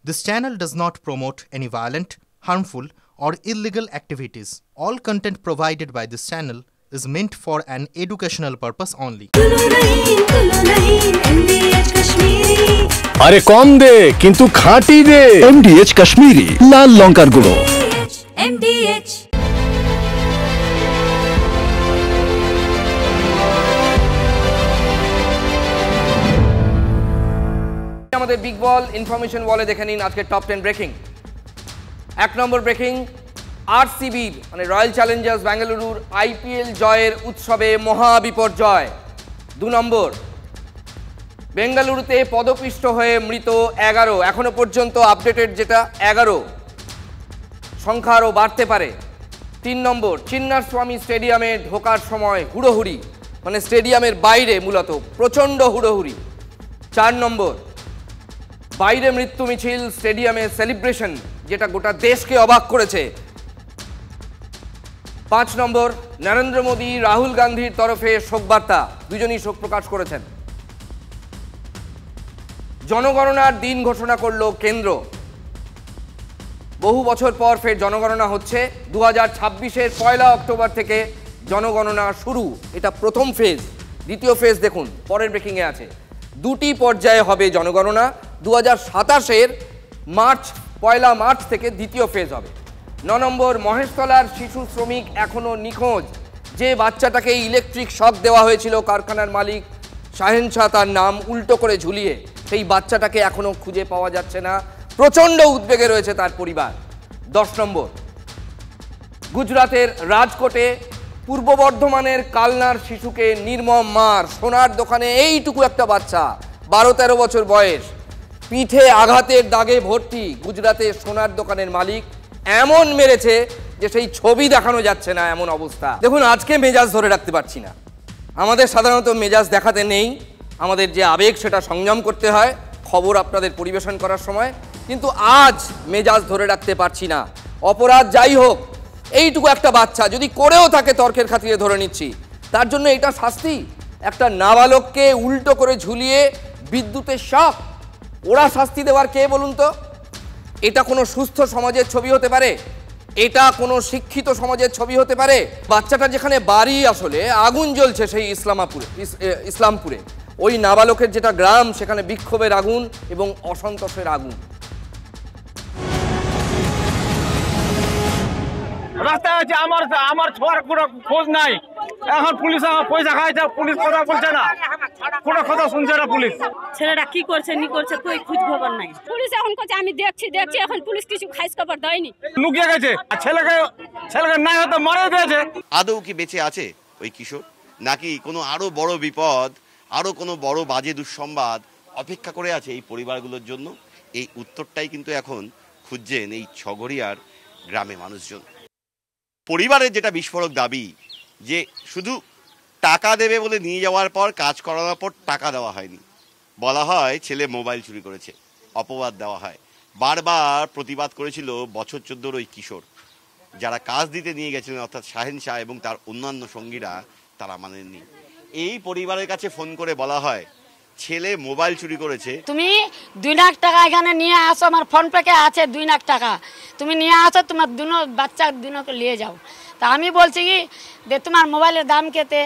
This channel does not promote any violent, harmful, or illegal activities. All content provided by this channel is meant for an educational purpose only. अरे कम दे किंतु खाटी दे MDH Kashmiri लाल लंकार गुड़ो MDH আমাদের big বল information বলে দেখে নিন আজকে top 10 breaking. এক নম্বর breaking, RCB মানে রয়্যাল চ্যালেঞ্জার্স বেঙ্গালুরুর আইপিএল জয়ের উৎসবে মহা বিপর্যয়। 2 নম্বর, বেঙ্গালুরুতে পদপিষ্ট হয়ে মৃত 11, এখনো পর্যন্ত আপডেটেড যেটা 11, সংখ্যা আরও বাড়তে পারে। 3 নম্বর, চিন্নাস্বামী স্টেডিয়ামে ঢোকার সময় হুড়োহুড়ি, মানে স্টেডিয়ামের বাইরে মূলত প্রচণ্ড হুড়োহুড়ি। 4 নম্বর, বাইরে মৃত্যু মিছিল, স্টেডিয়ামে সেলিব্রেশন, যেটা গোটা দেশকে অবাক করেছে। 5 নম্বর, নরেন্দ্র মোদী রাহুল গান্ধীর তরফে শোকবার্তা, দুজনই শোক প্রকাশ করেছেন। জনগণনার দিন ঘোষণা করল কেন্দ্র। বহু বছর পর ফের জনগণনা হচ্ছে। 2026-এর 1 অক্টোবর থেকে জনগণনা শুরু। এটা প্রথম ফেজ। দ্বিতীয় ফেজ দেখুন পরের ব্রেকিংয়ে আছে। 2টি পর্যায়ে হবে জনগণনা। 2027-এর 1 মার্চ থেকে দ্বিতীয় ফেজ হবে। 9 নম্বর, মহেশতলার শিশু শ্রমিক এখনও নিখোঁজ। যে বাচ্চাটাকে ইলেকট্রিক শক দেওয়া হয়েছিল কারখানার মালিক শাহেন শাহ, তার নাম উল্টো করে ঝুলিয়ে, সেই বাচ্চাটাকে এখনও খুঁজে পাওয়া যাচ্ছে না। প্রচণ্ড উদ্বেগে রয়েছে তার পরিবার। 10 নম্বর, গুজরাটের রাজকোটে পূর্ব বর্ধমানের কালনার শিশুকে নির্মম মার। সোনার দোকানে এইটুকু একটা বাচ্চা, 12-13 বছর বয়স, পিঠে আঘাতের দাগে ভর্তি। গুজরাটের সোনার দোকানের মালিক এমন মেরেছে যে সেই ছবি দেখানো যাচ্ছে না, এমন অবস্থা। দেখুন, আজকে মেজাজ ধরে রাখতে পারছি না। আমাদের সাধারণত মেজাজ দেখাতে নেই, আমাদের যে আবেগ সেটা সংযম করতে হয় খবর আপনাদের পরিবেশন করার সময়, কিন্তু আজ মেজাজ ধরে রাখতে পারছি না। অপরাধ যাই হোক, এইটুকু একটা বাচ্চা যদি করেও থাকে তর্কের খাতিরে ধরে নিচ্ছি, তার জন্য এটা শাস্তি? একটা নাবালককে উল্টো করে ঝুলিয়ে বিদ্যুতের শক, ওরা শাস্তি দেওয়ার কে বলুন তো? এটা কোনো সুস্থ সমাজের ছবি হতে পারে? এটা কোনো শিক্ষিত সমাজের ছবি হতে পারে? বাচ্চাটা যেখানে বাড়ি, আসলে আগুন জ্বলছে সেই ইসলামপুরে, ওই নাবালকের যেটা গ্রাম, সেখানে বিক্ষোভের আগুন এবং অসন্তোষের আগুন। রাস্তায় আছে আমার ছোঁয়ার কোনো খোঁজ নাই। এখন পুলিশ আমার পয়সা খাইছে, পুলিশ কথা বলছে না, কোনো কথা শুনছে না পুলিশ। ছেলেটা কি করছে নি করছে কই খোঁজ খবর নাই। পুলিশ এখন কাছে আমি দেখছি, এখন পুলিশ কিছু খাইজ খবর দেয়নি, লুকিয়ে গেছে। ছেলেকে নাই হয়তো মারা দিয়েছে। আদৌ কি বেঁচে আছে ওই কিশোর, নাকি কোনো আরো বড় বিপদ, আরো কোনো বড় বাজে দুঃসংবাদ অপেক্ষা করে আছে এই পরিবারগুলোর জন্য? এই উত্তরটাই কিন্তু এখন খুঁজছেন এই ছগড়িয়ার গ্রামে মানুষজন। পরিবারের যেটা বিস্ফোরক দাবি যে শুধু টাকা দেবে বলে নিয়ে যাওয়ার পর, কাজ করানোর পর টাকা দেওয়া হয়নি। বলা হয় ছেলে মোবাইল চুরি করেছে, অপবাদ দেওয়া হয়। বারবার প্রতিবাদ করেছিল বছর 14-র ওই কিশোর। যারা কাজ দিতে নিয়ে গেছিলেন অর্থাৎ শাহেন শাহ এবং তার অন্যান্য সঙ্গীরা, তারা মানেননি। এই পরিবারের কাছে ফোন করে বলা হয় ছেলে মোবাইল চুরি করেছে। তুমি 2 লাখ টাকা এখানে নিয়ে আসো, আমার ফোন পেকে আছে 2 লাখ টাকা, তুমি নিয়ে আসো, তোমার দুনো বাচ্চা দুনোকে নিয়ে যাও। তা আমি বলছি কি যে তোমার মোবাইলের দাম কেতে?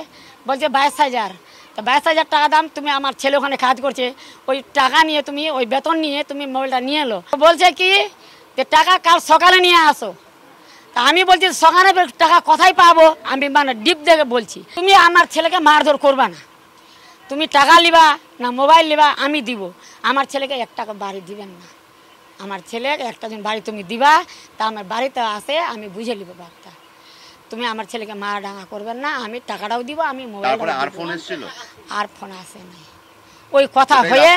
বলছে 22,000। তো 22,000 টাকা দাম। তুমি, আমার ছেলে ওখানে কাজ করছে, ওই টাকা নিয়ে তুমি, ওই বেতন নিয়ে তুমি মোবাইলটা নিয়ে এলো। বলছে কি যে টাকা কাল সকালে নিয়ে আসো। তা আমি বলছি সকালে টাকা কোথায় পাবো? আমি মানে ডিপ দেখে বলছি, তুমি আমার ছেলেকে মারধর করবা না, তুমি টাকা লিবা না মোবাইল লিবা, আমি দিব। আমার ছেলেকে 1 টাকা বাড়ি দিবেন না, আমার ছেলে একটা জন বাড়ি তুমি দিবা, তা আমার বাড়িতে আসে আমি বুঝে নিব বার্তা। তুমি আমার ছেলেকে মার ডাঙা করবেন না, আমি টাকাটাও দিব, আমি মোবাইল। আর ফোন এসেছিল? আর ফোন আসে নাই, ওই কথা হয়ে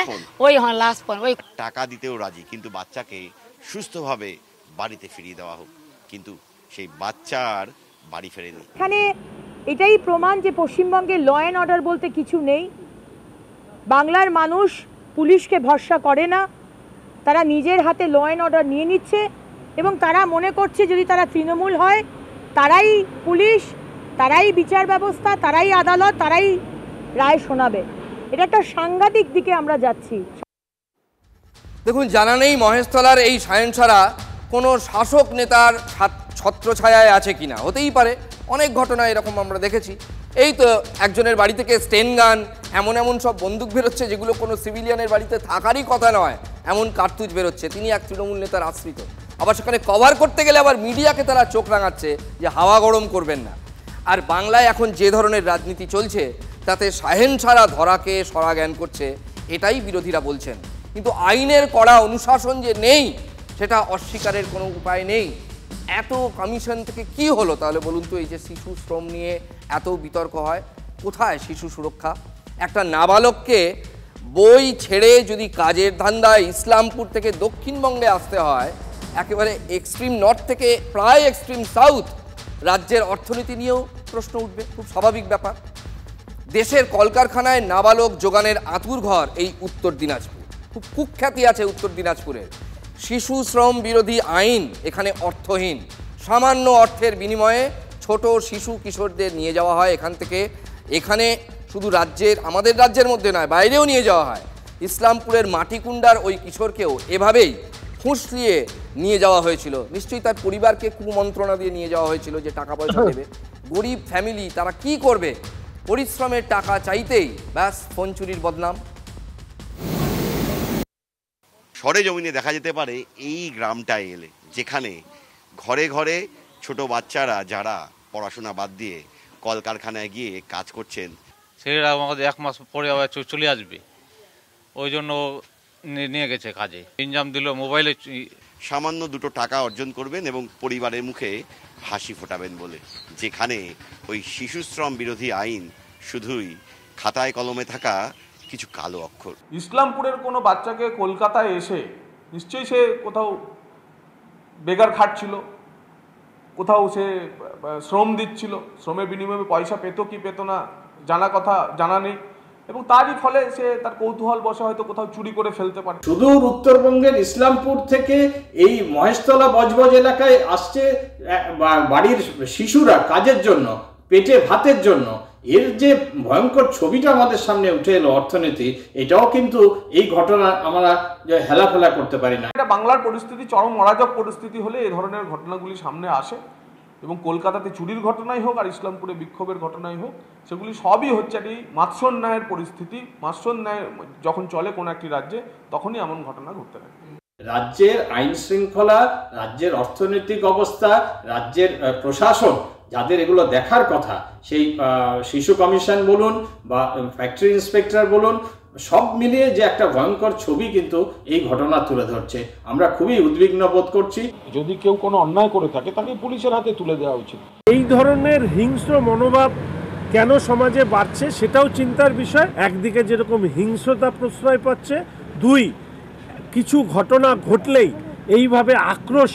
ওই লাস্ট ফোন, ওই টাকা দিতেও রাজি, কিন্তু বাচ্চাকে সুস্থভাবে বাড়িতে ফিরিয়ে দেওয়া হোক, কিন্তু সেই বাচ্চার বাড়ি ফেরেনি। এখানে এটাই প্রমাণ যে পশ্চিমবঙ্গে ল অ্যান্ড অর্ডার বলতে কিছু নেই। বাংলার মানুষ পুলিশকে ভরসা করে না, তারা নিজের হাতে ল অ্যান্ড অর্ডার নিয়ে নিচ্ছে এবং তারা মনে করছে যদি তারা তৃণমূল হয় তারাই পুলিশ, তারাই বিচার ব্যবস্থা, তারাই আদালত, তারাই রায় শোনাবে। এটা একটা সাংঘাতিক দিকে আমরা যাচ্ছি। দেখুন, জানা নেই মহেশতলার এই সায়নসারা কোনো শাসক নেতার ছত্রছায়ায় আছে কিনা। হতেই পারে, অনেক ঘটনা এরকম আমরা দেখেছি। এই তো একজনের বাড়ি থেকে স্টেন গান, এমন এমন সব বন্দুক বেরোচ্ছে যেগুলো কোনো সিভিলিয়ানের বাড়িতে থাকারই কথা নয়, এমন কার্তুজ বেরোচ্ছে। তিনি এক তৃণমূল নেতার আশ্রিত, আবার সেখানে কভার করতে গেলে আবার মিডিয়াকে তারা চোখ রাঙাচ্ছে যে হাওয়া গরম করবেন না। আর বাংলায় এখন যে ধরনের রাজনীতি চলছে তাতে সাহেনসারা ধরাকে সরা জ্ঞান করছে, এটাই বিরোধীরা বলছেন। কিন্তু আইনের কড়া অনুশাসন যে নেই সেটা অস্বীকারের কোনো উপায় নেই। এত কমিশন থেকে কি হলো তাহলে বলুন তো? এই যে শিশু শ্রম নিয়ে এত বিতর্ক হয়, কোথায় শিশু সুরক্ষা? একটা নাবালককে বই ছেড়ে যদি কাজের ধান্দায় ইসলামপুর থেকে দক্ষিণবঙ্গে আসতে হয়, একেবারে এক্সট্রিম নর্থ থেকে প্রায় এক্সট্রিম সাউথ, রাজ্যের অর্থনীতি নিয়েও প্রশ্ন উঠবে, খুব স্বাভাবিক ব্যাপার। দেশের কলকারখানায় নাবালক যোগানের আঁতুড়ঘর এই উত্তর দিনাজপুর, খুব কুখ্যাতি আছে উত্তর দিনাজপুরের। শিশু শ্রম বিরোধী আইন এখানে অর্থহীন। সামান্য অর্থের বিনিময়ে ছোট শিশু কিশোরদের নিয়ে যাওয়া হয় এখান থেকে। এখানে শুধু আমাদের রাজ্যের মধ্যে নয়, বাইরেও নিয়ে যাওয়া হয়। ইসলামপুরের মাটিকুন্ডার ওই কিশোরকেও এভাবেই ফুঁসলিয়ে নিয়ে যাওয়া হয়েছিল। নিশ্চয়ই তার পরিবারকে কুমন্ত্রণা দিয়ে নিয়ে যাওয়া হয়েছিল যে টাকা পয়সা দেবে। গরিব ফ্যামিলি, তারা কি করবে? পরিশ্রমের টাকা চাইতেই ব্যাস ফোন চুরির বদনাম। সরেজমিনে দেখা যেতে পারে এই গ্রামটায় এলে, যেখানে ঘরে ঘরে ছোট বাচ্চারা যারা পড়াশোনা বাদ দিয়ে কলকারখানায় গিয়ে কাজ করছেন, সেটা আমাদের 1 মাস পরে আবার চলে আসবে, ওই জন্য নিয়ে গেছে কাজে। ইনজাম দিল মোবাইলে, সামান্য 2 টাকা অর্জন করবেন এবং পরিবারের মুখে হাসি ফোটাবেন বলে। যেখানে ওই শিশু শ্রম বিরোধী আইন শুধুই খাতায় কলমে থাকা কিছু কালো অক্ষর। ইসলামপুরের কোনো বাচ্চাকে কলকাতায় এসে নিশ্চয়ই সে কোথাও বেগার খাটছিল, কোথাও সে শ্রম দিচ্ছিল, শ্রমের বিনিময়ে পয়সা পেত কি পেত না জানা নেই, এবং তারই ফলে সে তার কৌতূহল বশে হয়তো কোথাও চুরি করে ফেলতে পারে। সুদূর উত্তরবঙ্গের ইসলামপুর থেকে এই মহেশতলা বজবজ এলাকায় আসছে বাড়ির শিশুরা কাজের জন্য, পেটে ভাতের জন্য। এর যে ভয়ঙ্কর ছবিটা আমাদের সামনে উঠে এলো অর্থনীতি, এটাও কিন্তু এই ঘটনা আমরা হেলাফেলা করতে পারি না। এটা বাংলার পরিস্থিতি চরম অরাজক পরিস্থিতি হলে এই ধরনের ঘটনাগুলি সামনে আসে, এবং কলকাতাতে চুরির ঘটনাই হোক আর ইসলামপুরে বিক্ষোভের ঘটনাই হোক, সেগুলি সবই হচ্ছে একটি মাৎস্যন্যায়ের পরিস্থিতি। মাৎস্যন্যায় যখন চলে কোনো একটি রাজ্যে, তখনই এমন ঘটনা ঘটতে থাকে। রাজ্যের আইন শৃঙ্খলা, রাজ্যের অর্থনৈতিক অবস্থা, রাজ্যের প্রশাসন, যাদের এগুলো দেখার কথা, সেই শিশু কমিশন বলুন বা ফ্যাক্টরি ইন্সপেক্টর বলুন, সব মিলিয়ে যে একটা ভয়ঙ্কর ছবি কিন্তু এই ঘটনা তুলে ধরছে। আমরা খুবই উদ্বিগ্ন বোধ করছি। যদি কেউ কোনো অন্যায় করে থাকে তাকে পুলিশের হাতে তুলে দেওয়া উচিত। এই ধরনের হিংস্র মনোভাব কেন সমাজে বাড়ছে সেটাও চিন্তার বিষয়। একদিকে যেরকম হিংস্রতা প্রশ্রয় পাচ্ছে, 2 কিছু ঘটনা ঘটলেই এইভাবে আক্রোশ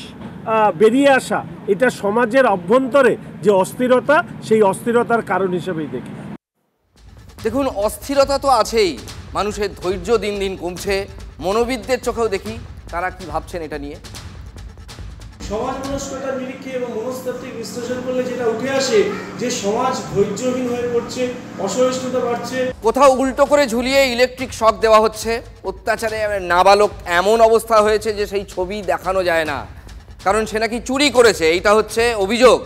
বেরিয়ে আসা, এটা সমাজের অভ্যন্তরে যে অস্থিরতা, সেই অস্থিরতার কারণ হিসেবেই দেখি। দেখুন, অস্থিরতা তো আছেই, মানুষের ধৈর্য দিন দিন কমছে। মনোবিদদের চোখেও দেখি তারা কি ভাবছেন এটা নিয়ে। সমাজ মনস্কতার নিরীক্ষে এবং মনস্তাত্ত্বিক বিশ্লেষণ করলে যেটা উঠে আসে যে সমাজ ধৈর্যহীন হয়ে পড়ছে, অসহিষ্ণুতা বাড়ছে। কোথাও উল্টো করে ঝুলিয়ে ইলেকট্রিক শক দেওয়া হচ্ছে। অত্যাচারে নাবালক এমন অবস্থা হয়েছে যে সেই ছবি দেখানো যায় না, কারণ সে নাকি চুরি করেছে, এইটা হচ্ছে অভিযোগ।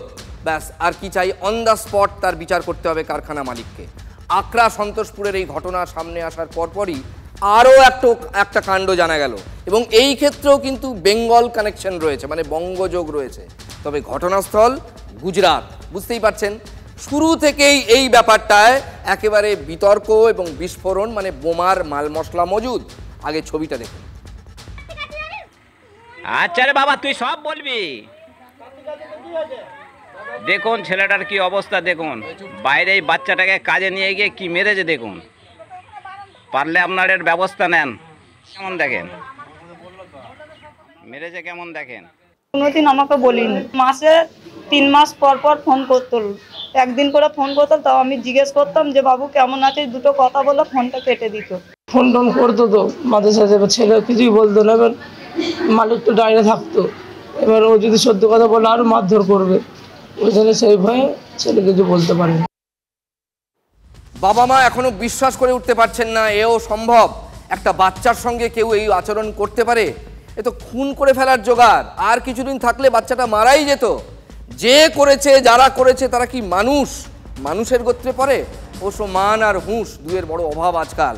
ব্যাস, আর কি চাই? অন দ্য স্পট তার বিচার করতে হবে কারখানা মালিককে। আকরা সন্তোষপুরের এই ঘটনা সামনে আসার পরপরই আরও একটা কাণ্ড জানা গেল, এবং এই ক্ষেত্রেও কিন্তু বেঙ্গল কানেকশন রয়েছে, মানে বঙ্গযোগ রয়েছে। তবে ঘটনাস্থল গুজরাট। বুঝতেই পারছেন, শুরু থেকেই এই ব্যাপারটায় একেবারে বিতর্ক এবং বিস্ফোরণ, মানে বোমার মাল মশলা মজুদ। আগে ছবিটা দেখুন। আচ্ছা রে বাবা, তুই সব বলবি। দেখুন ছেলেটার কি অবস্থা, দেখুন বাইরে এই বাচ্চাটাকে কাজে নিয়ে গিয়ে কি মেরেছে দেখুন। পারলে আপনার এর ব্যবস্থা নেন। কেমন দেখেন মেরেছে, কেমন দেখেন। কোনোদিন আমাকে বলিনি, মাসে 3 মাস পর পর ফোন করতো, একদিন করে ফোন করতো, তাও আমি জিজ্ঞেস করতাম যে বাবু কেমন আছে, 2টো কথা বলে ফোনটা কেটে দিত। ফোন টোন করতো তো মাঝে সাঝে, ছেলে কিছুই বলতো না। এবার মালিক তো ডাইরে থাকতো, এবার ও যদি সত্যি কথা বলে আরো মারধর করবে, ওই জন্য সেই ভয়ে ছেলে কিছু বলতে পারেনি। বাবা মা এখনো বিশ্বাস করে উঠতে পারছেন না এও সম্ভব। একটা বাচ্চার সঙ্গে কেউ এই আচরণ করতে পারে? এ তো খুন করে ফেলার জোগাড়। আর কিছুদিন থাকলে বাচ্চাটা মারাই যেত। যে করেছে, যারা করেছে, তারা কি মানুষ? মানুষের গোত্রে পড়ে? অবশ্য মান আর হুঁশ দুয়ের বড় অভাব আজকাল।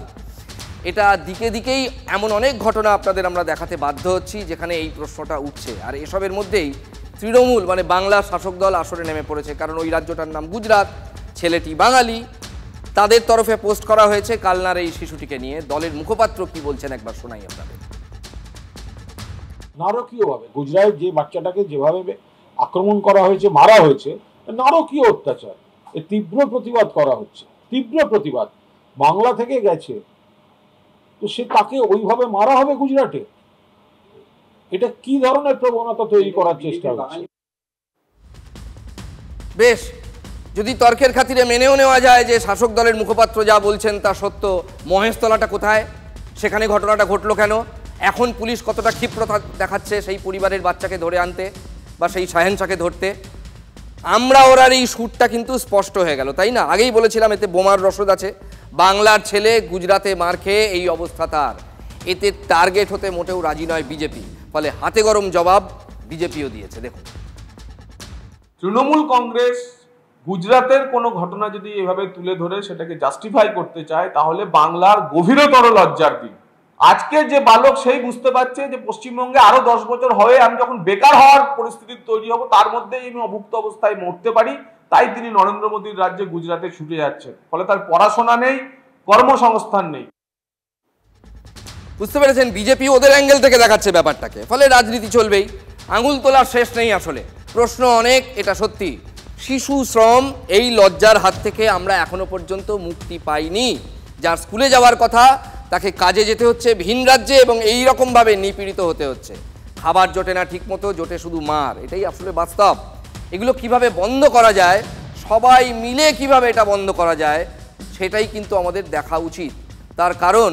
এটা দিকে দিকেই এমন অনেক ঘটনা আপনাদের আমরা দেখাতে বাধ্য হচ্ছি যেখানে এই প্রশ্নটা উঠছে। আর এসবের মধ্যেই তৃণমূল মানে বাংলার শাসক দল আসরে নেমে পড়েছে, কারণ ওই রাজ্যটার নাম গুজরাট, ছেলেটি বাঙালি। তাদের তরফে পোস্ট করা হয়েছে কালনার এই শিশুটিকে নিয়ে। দলের মুখপাত্র কি বলছেন একবার শোনাই আপনাদের। নারকীয়ভাবে গুজরাট যে বাচ্চাটাকে যেভাবে আক্রমণ করা হয়েছে, মারা হয়েছে, নারকীয় অত্যাচার, এর তীব্র প্রতিবাদ করা হচ্ছে। তীব্র প্রতিবাদ। বাংলা থেকে গেছে, তো সে তাকে ওইভাবে মারা হবে গুজরাটে? এটা কি ধরনের প্রবণতা তৈরি করার চেষ্টা হচ্ছে? বেশ, যদি তর্কের খাতিরে মেনেও নেওয়া যায় যে শাসক দলের মুখপাত্র যা বলছেন তা সত্য, মহেশতলাটা কোথায়? সেখানে ঘটনাটা ঘটলো কেন? এখন পুলিশ কতটা ক্ষিপ্রতা দেখাচ্ছে সেই পরিবারের বাচ্চাকে ধরে আনতে বা সেই শাহেনশাকে ধরতে? আমরা ওরার এই সুরটা কিন্তু স্পষ্ট হয়ে গেল, তাই না? আগেই বলেছিলাম এতে বোমার রসদ আছে। বাংলার ছেলে গুজরাতে মার খেয়ে এই অবস্থা তার। এতে টার্গেট হতে মোটেও রাজি নয় বিজেপি। ফলে হাতে গরম জবাব বিজেপিও দিয়েছে। দেখুন, তৃণমূল কংগ্রেস গুজরাতের কোনো ঘটনা যদি এভাবে তুলে ধরে সেটাকে জাস্টিফাই করতে চায়, তাহলে বাংলার গভীরতর লজ্জার দিন। আজকে যে বালক সেই বুঝতে পারছে যে পশ্চিমবঙ্গে আরো 10 বছর হয়ে আমি যখন বেকার হওয়ার পরিস্থিতি তৈরি হব, তার মধ্যেই আমি অভুক্ত অবস্থায় মরতে পারি। তাই তিনি নরেন্দ্র মোদীর রাজ্যে গুজরাটে ছুটে যাচ্ছেন। ফলে তার পড়াশোনা নেই, কর্মসংস্থান নেই। বুঝতে পেরেছেন, বিজেপি ওদের অ্যাঙ্গেল থেকে দেখাচ্ছে ব্যাপারটাকে। ফলে রাজনীতি চলবেই, আঙুল তোলার শেষ নেই। আসলে প্রশ্ন অনেক, এটা সত্যি। শিশু শ্রম এই লজ্জার হাত থেকে আমরা এখনো পর্যন্ত মুক্তি পাইনি। যার স্কুলে যাওয়ার কথা তাকে কাজে যেতে হচ্ছে ভিন রাজ্যে এবং এই রকমভাবে নিপীড়িত হতে হচ্ছে। খাবার জোটে না ঠিক মতো, জোটে শুধু মার। এটাই আসলে বাস্তব। এগুলো কিভাবে বন্ধ করা যায়, সবাই মিলে কিভাবে এটা বন্ধ করা যায়, সেটাই কিন্তু আমাদের দেখা উচিত। তার কারণ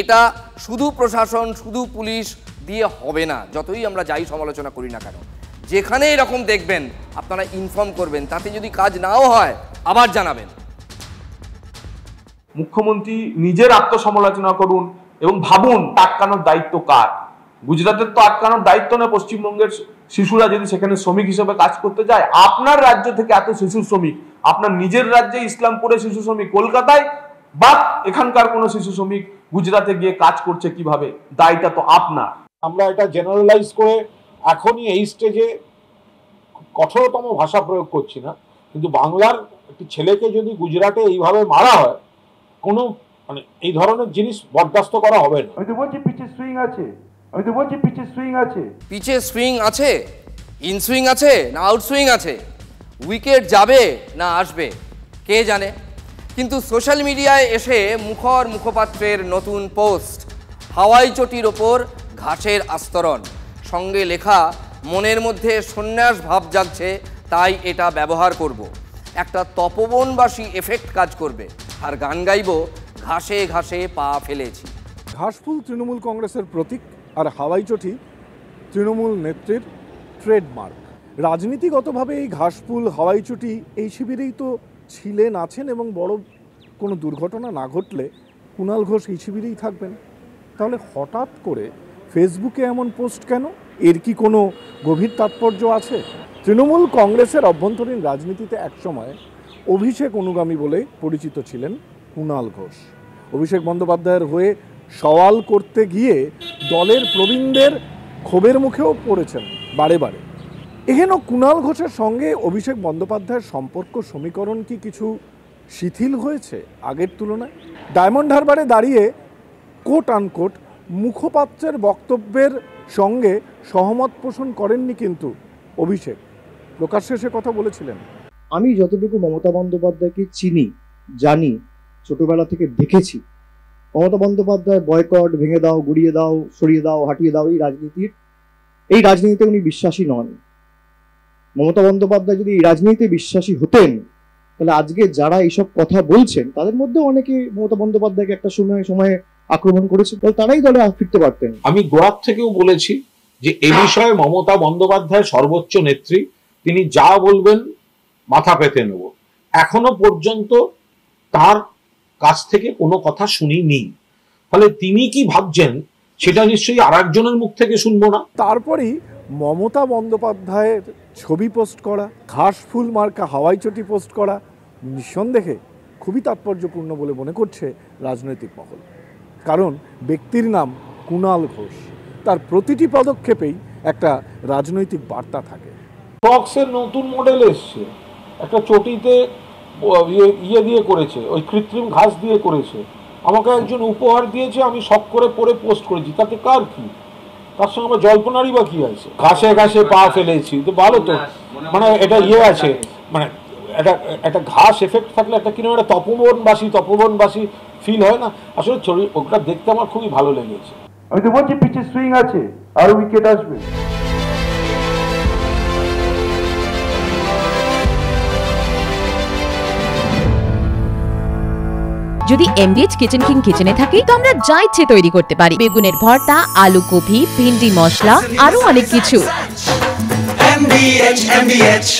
এটা শুধু প্রশাসন, শুধু পুলিশ দিয়ে হবে না। যতই আমরা যাই সমালোচনা করি না কেন, যেখানে এরকম দেখবেন আপনারা ইনফর্ম করবেন। তাতে যদি কাজ নাও হয় আবার জানাবেন। মুখ্যমন্ত্রী নিজের আত্মসমালোচনা করুন এবং ভাবুন আটকানোর দায়িত্ব কার। গুজরাটের তো আটকানোর দায়িত্ব না পশ্চিমবঙ্গের শিশুরা যদি সেখানে শ্রমিক হিসেবে কাজ করতে যায়। আপনার রাজ্য থেকে এত শিশু শ্রমিক, আপনার নিজের রাজ্যে ইসলামপুরে শিশু শ্রমিক, কলকাতায় বা এখানকার কোনো শিশু শ্রমিক গুজরাটে গিয়ে কাজ করছে কিভাবে, দায়টা তো আপনার। আমরা এটা জেনারেলাইজ করে এখনই এই স্টেজে কঠোরতম ভাষা প্রয়োগ করছি না, কিন্তু বাংলার একটি ছেলেকে যদি গুজরাটে এইভাবে মারা হয়, কোনো মানে এই ধরনের জিনিস বরদাস্ত করা হবে না। আমি তো বলছি পিচে সুইং আছে, পিচে সুইং আছে, ইন সুইং আছে না আউট সুইং আছে, উইকেট যাবে না আসবে কে জানে। কিন্তু সোশ্যাল মিডিয়ায় এসে মুখপাত্রের নতুন পোস্ট, হাওয়াই চটির ওপর ঘাসের আস্তরণ, সঙ্গে লেখা মনের মধ্যে সন্ন্যাস ভাব জাগছে, তাই এটা ব্যবহার করব। একটা তপবনবাসী এফেক্ট কাজ করবে। আর গান গাইব ঘাসে ঘাসে পা ফেলেছি। ঘাসফুল তৃণমূল কংগ্রেসের প্রতীক, আর হাওয়াই চটি তৃণমূল নেত্রীর ট্রেডমার্ক। রাজনীতিগতভাবে এই ঘাসফুল হাওয়াই চটি এই শিবিরেই তো ছিলেন, আছেন, এবং বড় কোনো দুর্ঘটনা না ঘটলে কুণাল ঘোষ এই শিবিরেই থাকবেন। তাহলে হঠাৎ করে ফেসবুকে এমন পোস্ট কেন? এর কি কোনো গভীর তাৎপর্য আছে? তৃণমূল কংগ্রেসের অভ্যন্তরীণ রাজনীতিতে একসময় অভিষেক অনুগামী বলে পরিচিত ছিলেন কুণাল ঘোষ। অভিষেক বন্দ্যোপাধ্যায়ের হয়ে সওয়াল করতে গিয়ে দলের প্রবীণদের ক্ষোভের মুখেও পড়েছেন বারে বারে। এখানে কুণাল ঘোষের সঙ্গে অভিষেক বন্দ্যোপাধ্যায়ের সম্পর্ক সমীকরণ কি কিছু শিথিল হয়েছে আগের তুলনায়? ডায়মন্ড হারবারে দাঁড়িয়ে কোট আনকোট মুখপাত্রের বক্তব্যের সঙ্গে সহমত পোষণ করেননি কিন্তু অভিষেক, প্রকাশ্যে সে কথা বলেছিলেন। আমি যতটুকু মমতা বন্দ্যোপাধ্যায়কে চিনি, জানি, ছোটবেলা থেকে দেখেছি, মমতা বন্দ্যোপাধ্যায় বয়কট, ভেঙে দাও, গুড়িয়ে দাও, সরিয়ে দাও, হাঁটিয়ে দাও, এই রাজনীতিতে উনি বিশ্বাসী নন। মমতা বন্দ্যোপাধ্যায় যদি এই রাজনীতিতে বিশ্বাসী হতেন, তাহলে আজকে যারা এইসব কথা বলছেন তাদের মধ্যে অনেকে মমতা বন্দ্যোপাধ্যায়কে একটা সময়ে আক্রমণ করেছে, তারাই দলে ফিরতে পারতেন। আমি গোড়ার থেকেও বলেছি যে এ বিষয়ে মমতা বন্দ্যোপাধ্যায় সর্বোচ্চ নেত্রী, তিনি যা বলবেন মাথা পেতে নেব। এখনো পর্যন্ত তার কাছ থেকে কোনো কথা শুনিনি। ফলে তিনি কি ভাবছেন সেটা নিশ্চয়ই আর একজনের মুখ থেকে শুনবো না। তারপরেই মমতা বন্দ্যোপাধ্যায়ের ছবি পোস্ট করা, ঘাসফুল মার্কা হাওয়াই চটি পোস্ট করা নিঃসন্দেহে খুবই তাৎপর্যপূর্ণ বলে মনে করছে রাজনৈতিক মহল। কারণ ব্যক্তির নাম কুণাল ঘোষ, তার প্রতিটি পদক্ষেপেই একটা রাজনৈতিক বার্তা থাকে। ক্রক্সের নতুন মডেল এসছে, একটা চটিতে ইয়ে দিয়ে করেছে, ওই কৃত্রিম ঘাস দিয়ে করেছে, আমাকে একজন উপহার দিয়েছে, আমি শখ করে পরে পোস্ট করেছি, তাতে কার কি, তার সঙ্গে আমার জল্পনারই বা কি আছে? ঘাসে ঘাসে পা ফেলেছি তো ভালো তো, মানে এটা ইয়ে আছে, মানে একটা ঘাস এফেক্ট থাকলে একটা কিরকম একটা তপবনবাসী ফিল হয় না? আসলে ওটা দেখতে আমার খুবই ভালো লেগেছে। আমি তো বলছি পিচে সুইং আছে, আর উইকেট আসবে। যদি MDH কিচেন কিং কিচেনে থাকি তো আমরা যা ইচ্ছে তৈরি করতে পারি। বেগুনের ভর্তা, আলু কপি, ভিন্ডি মশলা, আরো অনেক কিছু। MDH